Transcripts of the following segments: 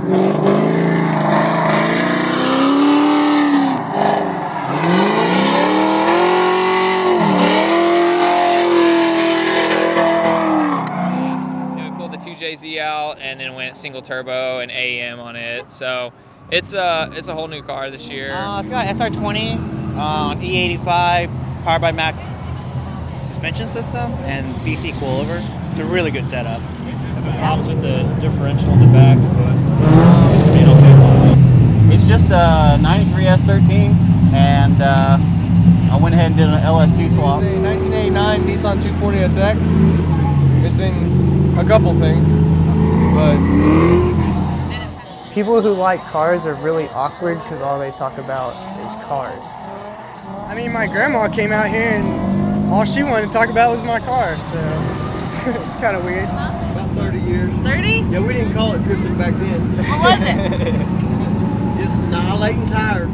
The 2JZ out and then went single turbo and AM on it, so it's a whole new car this year. It's got SR20 E85 powered by Max suspension system and BC coilover. It's a really good setup. Problems with the differential in the back, but it's just a 93 S13 and I went ahead and did an LS2 swap. It's a 1989 Nissan 240SX, missing a couple things, but people who like cars are really awkward because all they talk about is cars. I mean, my grandma came out here and all she wanted to talk about was my car, so it's kind of weird. About 30 years. 30? Yeah, we didn't call it drifting back then. What was it? Just annihilating tires.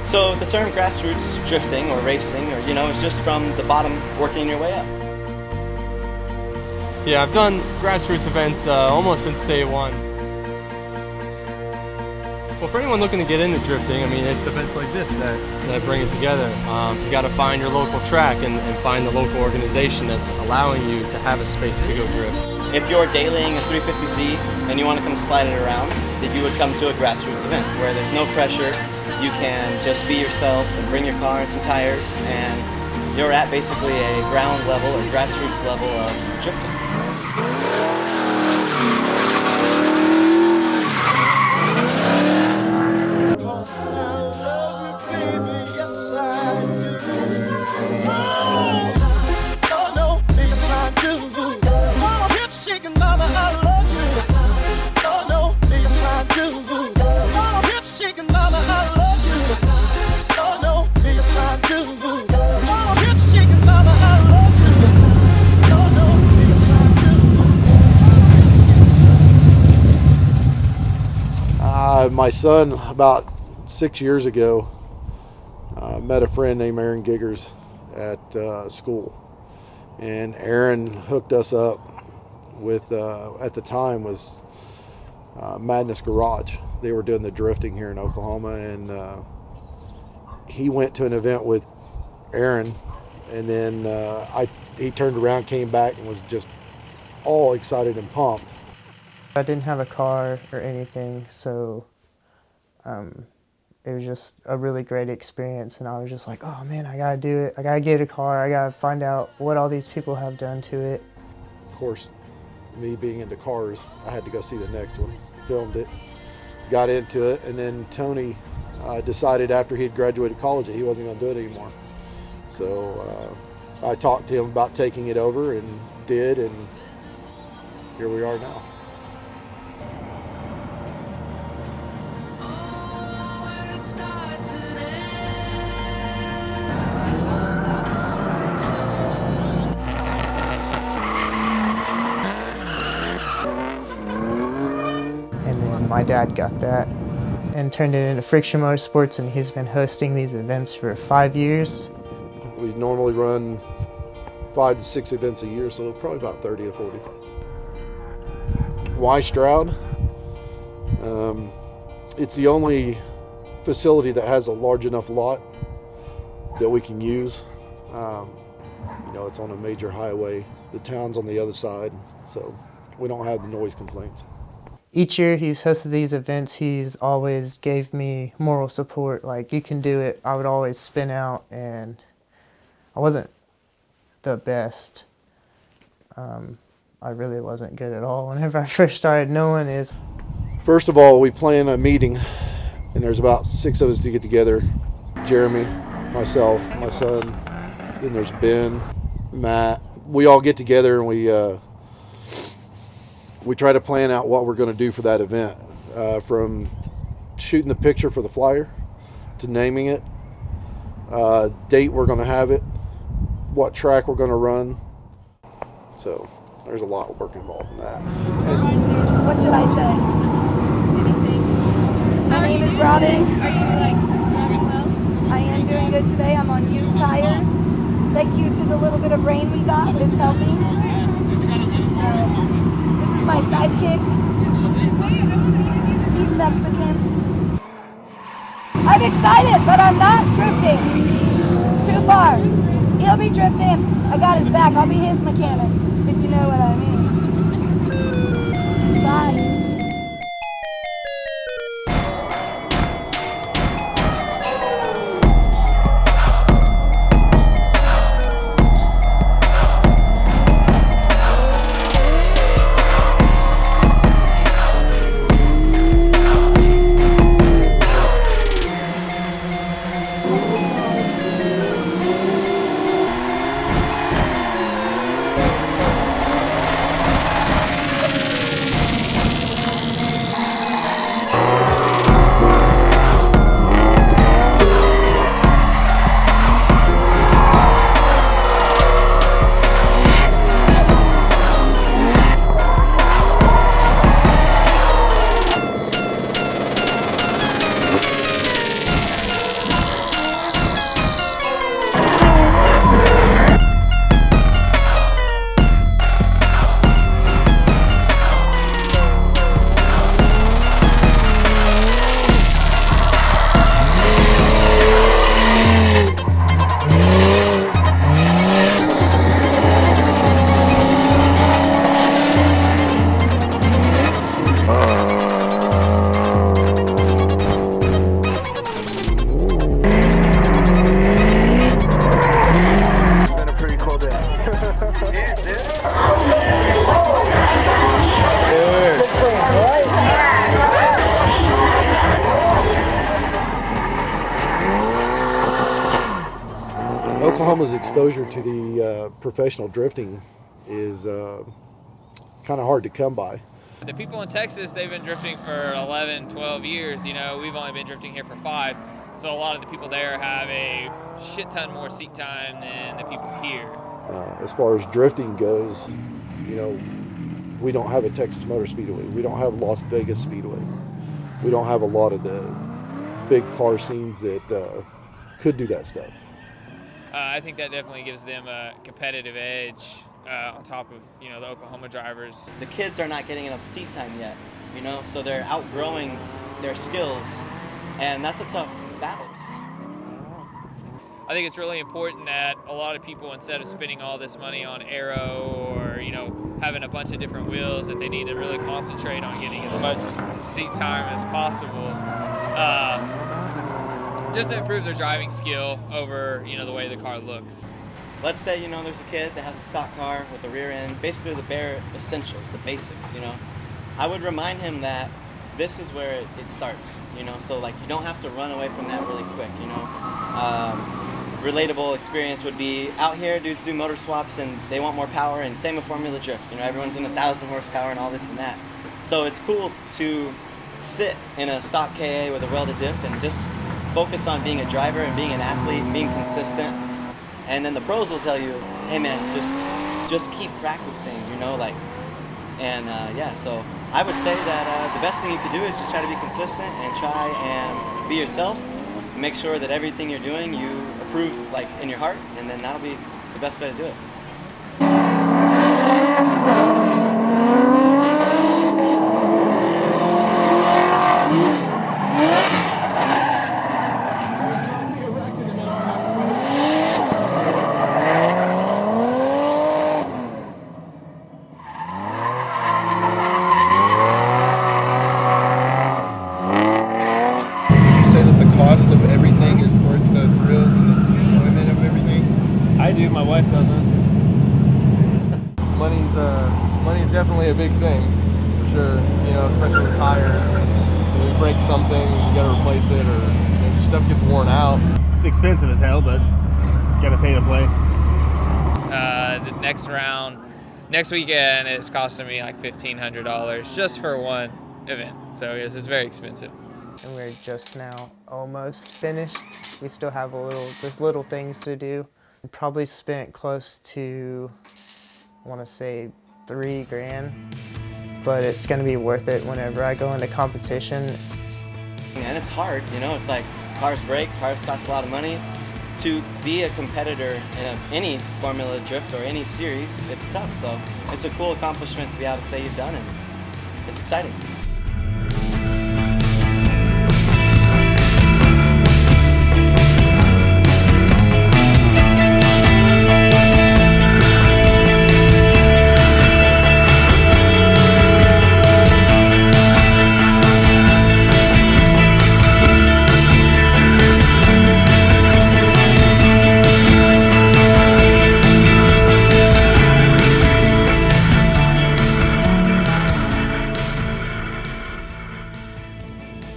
So the term grassroots drifting or racing, or is just from the bottom working your way up. yeah, I've done grassroots events almost since day one. Well, for anyone looking to get into drifting, I mean, it's events like this that bring it together. You got to find your local track and find the local organization that's allowing you to have a space to go drift. If you're dailying a 350Z and you want to come slide it around, then you would come to a grassroots event where there's no pressure. You can just be yourself and bring your car and some tires, and you're at basically a ground level or grassroots level of drifting. My son, about 6 years ago, met a friend named Aaron Giggers at school, and Aaron hooked us up with, at the time was Madness Garage. They were doing the drifting here in Oklahoma, and he went to an event with Aaron, and then he turned around, came back, and was just all excited and pumped. I didn't have a car or anything, so it was just a really great experience, and I was just like, oh man, I gotta do it. I gotta get a car. I gotta find out what all these people have done to it. Of course, me being into cars, I had to go see the next one, filmed it, got into it, and then Tony decided after he had graduated college that he wasn't going to do it anymore. So I talked to him about taking it over and did, and here we are now. And then my dad got that and turned it into Friction Motorsports, and he's been hosting these events for 5 years. We normally run 5 to 6 events a year, so probably about 30 to 40. Why Stroud? It's the only facility that has a large enough lot that we can use. It's on a major highway. The town's on the other side, so we don't have the noise complaints. Each year he's hosted these events, he's always gave me moral support, like, you can do it. I would always spin out, and I wasn't the best. I really wasn't good at all. Whenever I first started, no one is. First of all, we plan a meeting, and there's about 6 of us to get together. Jeremy, myself, my son, then there's Ben, Matt. We all get together and we try to plan out what we're going to do for that event, from shooting the picture for the flyer to naming it, date we're going to have it, what track we're going to run. So there's a lot of work involved in that. What should I say? My name is Robin. Are you driving well? I am doing good today. I'm on used tires. Thank you to the little bit of rain we got. It's helping. This is my sidekick. He's Mexican. I'm excited, but I'm not drifting. It's too far. He'll be drifting. I got his back. I'll be his mechanic, if you know what I mean. Bye. Oklahoma's exposure to the professional drifting is kind of hard to come by. The people in Texas, they've been drifting for 11, 12 years. You know, we've only been drifting here for 5. So a lot of the people there have a shit ton more seat time than the people here. As far as drifting goes, you know, we don't have a Texas Motor Speedway. We don't have Las Vegas Speedway. We don't have a lot of the big car scenes that could do that stuff. I think that definitely gives them a competitive edge on top of, you know, the Oklahoma drivers. The kids are not getting enough seat time yet, you know, so they're outgrowing their skills, and that's a tough battle. I think it's really important that a lot of people, instead of spending all this money on aero or, you know, having a bunch of different wheels, that they need to really concentrate on getting as much seat time as possible, just to improve their driving skill over, you know, the way the car looks. Let's say, you know, there's a kid that has a stock car with a rear end, basically the bare essentials, the basics, you know. I would remind him that this is where it starts, you know, so like you don't have to run away from that really quick, you know. Relatable experience would be out here, dudes do motor swaps and they want more power, and same with Formula Drift, you know, everyone's in 1,000 horsepower and all this and that. So it's cool to sit in a stock KA with a welded diff and just focus on being a driver and being an athlete and being consistent. And then the pros will tell you, hey man, just keep practicing, you know, like, and yeah, so I would say that the best thing you could do is just try to be consistent and try and be yourself. Make sure that everything you're doing, you approve like in your heart, and then that'll be the best way to do it. I do, my wife doesn't. Money's definitely a big thing, for sure. You know, especially with tires. When you break something, you gotta replace it, or you know, stuff gets worn out. It's expensive as hell, but gotta pay to play. The next round, next weekend, is costing me like $1,500 just for one event. So yes, it's very expensive. And we're just now almost finished. We still have there's little things to do. We probably spent close to, I want to say 3 grand, but it's going to be worth it whenever I go into competition. And it's hard, you know, it's like cars break, cars cost a lot of money. To be a competitor in any Formula Drift or any series, it's tough, so it's a cool accomplishment to be able to say you've done it. It's exciting.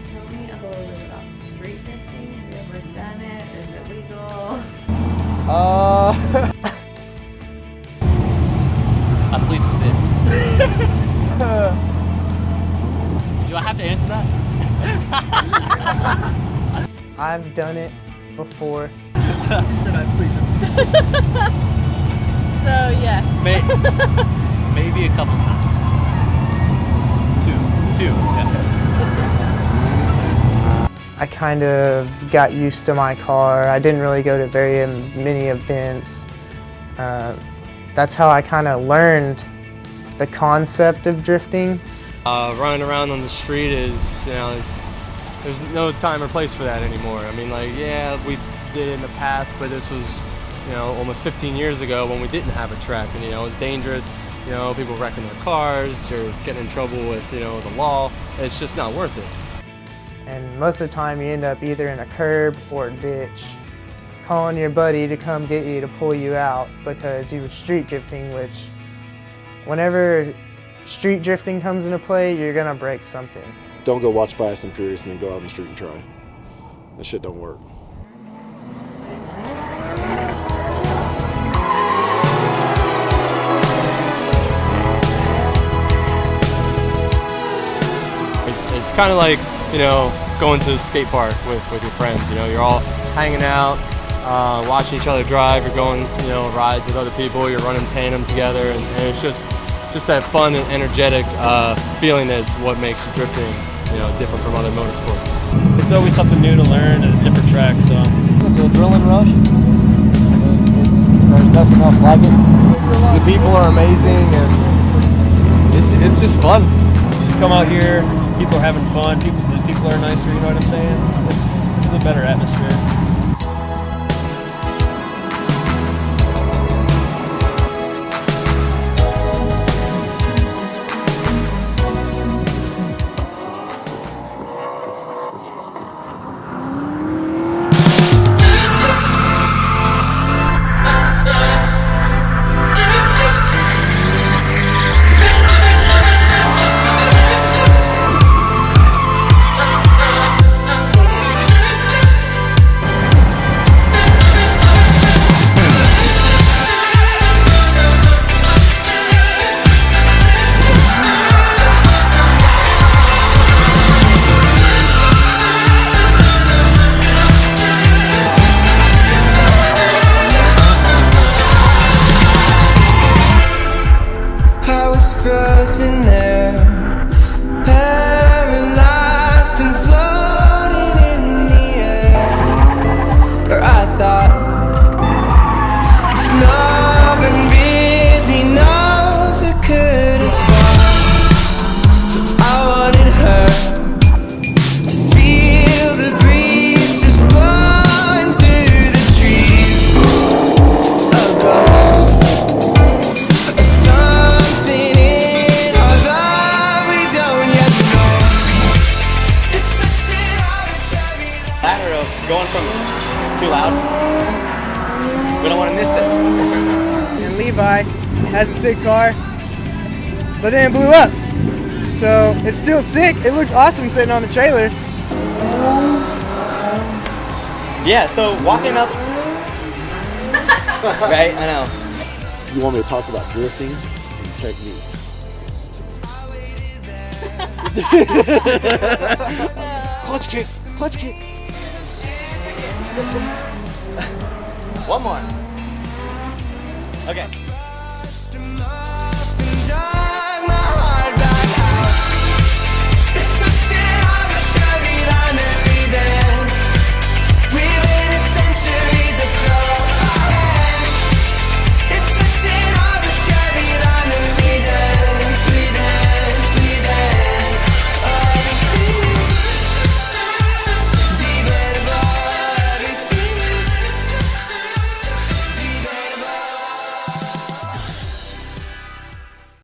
Tell me a little bit about street drifting. Have you ever done it? Is it legal? I plead the fifth. Do I have to answer that? I've done it before. So yes. Maybe a couple times. Two. Yeah. I kind of got used to my car. I didn't really go to very many events. That's how I kind of learned the concept of drifting. Running around on the street is, you know, there's no time or place for that anymore. I mean, like, yeah, we did it in the past, but this was, you know, almost 15 years ago when we didn't have a track, and, you know, it was dangerous. You know, people wrecking their cars or getting in trouble with, you know, the law. It's just not worth it. And most of the time you end up either in a curb or a ditch, calling your buddy to come get you to pull you out because you were street drifting, which whenever street drifting comes into play, you're gonna break something. Don't go watch Fast and Furious and then go out on the street and try. That shit don't work. It's kind of like, you know, going to the skate park with your friends. You know, you're all hanging out, watching each other drive. You're going, you know, rides with other people. You're running tandem together, and it's just that fun and energetic feeling that's what makes drifting, you know, different from other motorsports. It's always something new to learn at a different track, so. It's a adrenaline rush. There's nothing else like it. The people are amazing, and it's just fun. You come out here, people are having fun, the people are nicer, you know what I'm saying? This is a better atmosphere. Frozen there, paralyzed and floating in the air. Or I thought, 'cause no one really knows I could have sung. So I wanted her to feel the breeze just blowing through the trees. A ghost of something in our love we don't yet know. It's such an arbitrary Matter of going from too loud. We don't want to miss it. And Levi has a sick car, but then it blew up. So it's still sick. It looks awesome sitting on the trailer. Yeah, so walking up. Right, I know. You want me to talk about drifting and techniques? Clutch kick, clutch kick. One more. Okay.